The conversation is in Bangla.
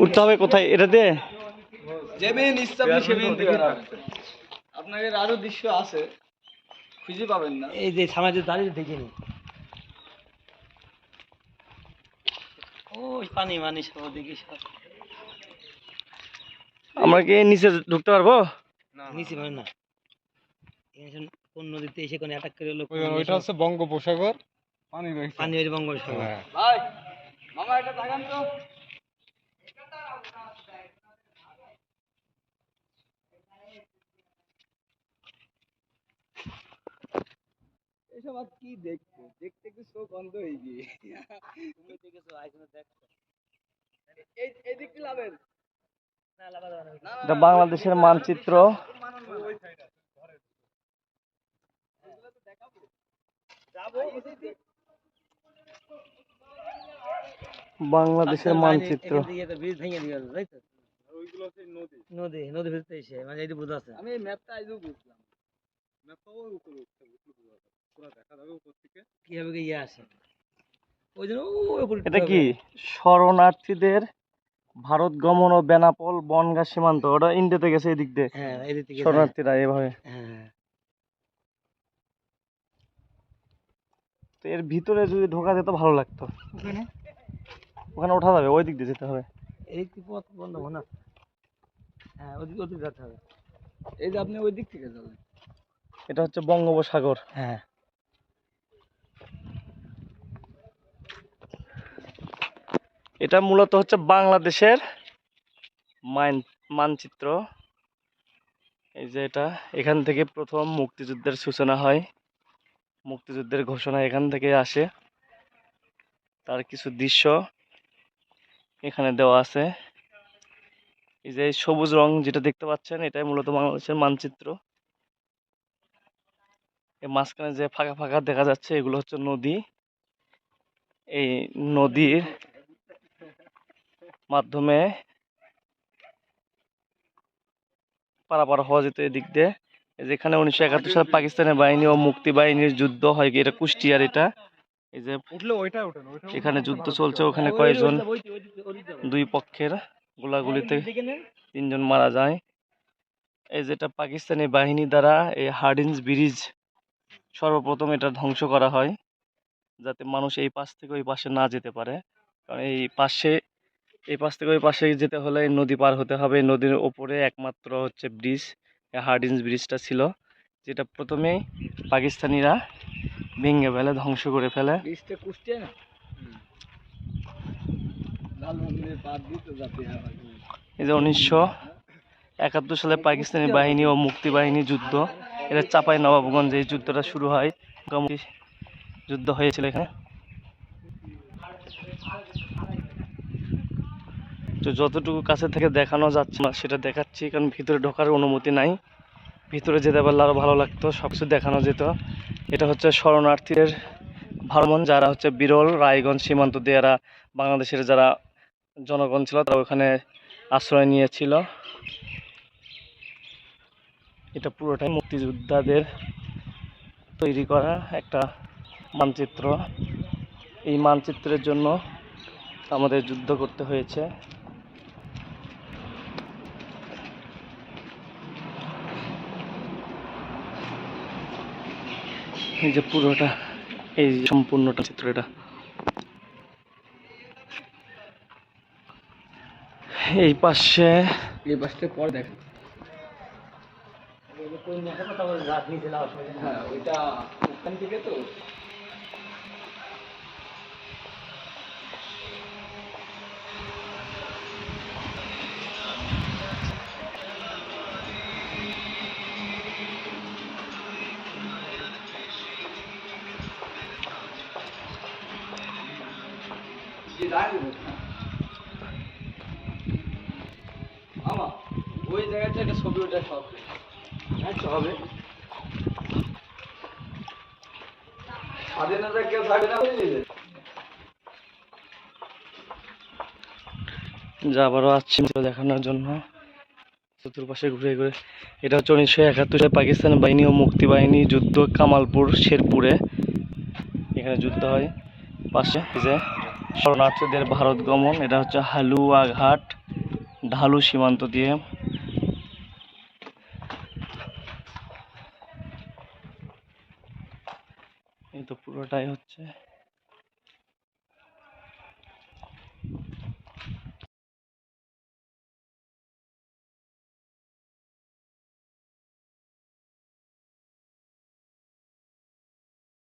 উঠতে হবে কোথায় এটা দিয়ে? আপনাদের আরো দৃশ্য আছে, খুঁজে পাবেন না। এই যে সামাজিক দাঁড়িয়ে দেখিনি। ওই পানি মানি সব দেখি সব। আমরা কি নিচে ঢুকতে পারবো? নিচে মানে না, কোন নদীতে এসে কোন অ্যাটাক করে লোক। ওইটা হচ্ছে বঙ্গোপসাগর, পানি বাইরে বঙ্গোপসাগর। ভাই মামা এটা তাকান তো। এসব আর কি দেখবো, দেখতে একটু চোখ বন্ধ হয়ে গিয়ে। তুমি দেখেছো আইফোনে দেখছো এই দিকটি লাভের এটা বাংলাদেশের মানচিত্র। বাংলাদেশের মানচিত্র। নদী নদী ভিতরে এসে মানে এই বোঝা আছে। আমি ম্যাপটা আইজও বুঝলাম, ম্যাপটাও উপরে পুরো দেখা যাবে উপর থেকে কিভাবে ইয়ে আসে। ওই জন্য এটা কি শরণার্থীদের ভারত গমন ও বেনাপোল বনগা সীমান্ত, ওটা ইন্ডিয়াতে গেছে এদিক দিয়ে। হ্যাঁ, এদিক থেকে শরণার্থীরা এভাবে। হ্যাঁ, তো এর ভিতরে যদি ঢোকা যেত ভালো লাগতো। ওখানে ওঠা যাবে, ওই দিক দিয়ে যেতে হবে। এই পথ বন্ধ না। হ্যাঁ, ওদিক যেতে হবে। এই যে আপনি ওই দিক থেকে যাবেন। এটা হচ্ছে বঙ্গোপসাগর। হ্যাঁ, এটা মূলত হচ্ছে বাংলাদেশের মানচিত্র। এই যে এটা, এখান থেকে প্রথম মুক্তিযুদ্ধের সূচনা হয়, মুক্তিযুদ্ধের ঘোষণা এখান থেকে আসে। তার কিছু দৃশ্য এখানে দেওয়া আছে। এই যে সবুজ রং যেটা দেখতে পাচ্ছেন, এটাই মূলত বাংলাদেশের মানচিত্র। এই মাঝখানে যে ফাঁকা ফাঁকা দেখা যাচ্ছে, এগুলো হচ্ছে নদী। এই নদীর মাধ্যমে পারাপার হওয়া যেত এদিক দিয়ে। যেখানে 1971 সালে পাকিস্তানের বাহিনী ও মুক্তি বাহিনীর যুদ্ধ হয়, এটা কুষ্টিয়ার। এটা এই যে এখানে যুদ্ধ চলছে, ওখানে কয়েকজন দুই পক্ষের গোলাগুলিতে 3 জন মারা যায়। এই যেটা পাকিস্তানি বাহিনী দ্বারা এই হার্ডিঞ্জ ব্রিজ সর্বপ্রথম এটা ধ্বংস করা হয়, যাতে মানুষ এই পাশ থেকে ওই পাশে না যেতে পারে। কারণ এই পাশ থেকে ওই পাশে যেতে হলে নদী পার হতে হবে। নদীর ওপরে একমাত্র হচ্ছে ব্রিজ, হার্ডিঞ্জ ব্রিজটা ছিল, যেটা প্রথমেই পাকিস্তানিরা ভেঙে ফেলে, ধ্বংস করে ফেলে। এই যে 1971 সালে পাকিস্তানি বাহিনী ও মুক্তি বাহিনী যুদ্ধ, এটা চাপাই নবাবগঞ্জে এই যুদ্ধটা শুরু হয়। যুদ্ধ হয়েছিল এখানে। তো যতটুকু কাছে থেকে দেখানো যাচ্ছে না সেটা দেখাচ্ছি, কারণ ভিতরে ঢোকার অনুমতি নাই। ভিতরে যেতে পারলে আরো ভালো লাগতো, সবকিছু দেখানো যেত। এটা হচ্ছে শরণার্থীদের ভ্রমণ, যারা হচ্ছে বিরল রায়গঞ্জ সীমান্ত দিয়ে এরা বাংলাদেশের যারা জনগণ ছিল তারা ওখানে আশ্রয় নিয়েছিল। এটা পুরোটাই মুক্তিযোদ্ধাদের তৈরি করা একটা মানচিত্র। এই মানচিত্রের জন্য আমাদের যুদ্ধ করতে হয়েছে। এই যে পুরোটা, এই সম্পূর্ণটা চিত্র, এটা এই পাশে পর দেখেন। হ্যাঁ, ওইটা ওখান থেকে তো ওই জায়গাটা একটা ছবি ওটা সব হবে। স্বাধীনতা কেউ থাকবে না বুঝলি। যা আবারও আসছি দেখানোর জন্য। চতুর্পাশে ঘুরে ঘুরে এটা হচ্ছে 1971 সালে পাকিস্তান বাহিনী ও মুক্তি বাহিনী যুদ্ধ কামালপুর শেরপুরে এখানে যুদ্ধ হয়। পাশে এই যে শরণার্থীদের ভারত গমন, এটা হচ্ছে হালুয়াঘাট ঢালু সীমান্ত দিয়ে। এই তো পুরোটাই হচ্ছে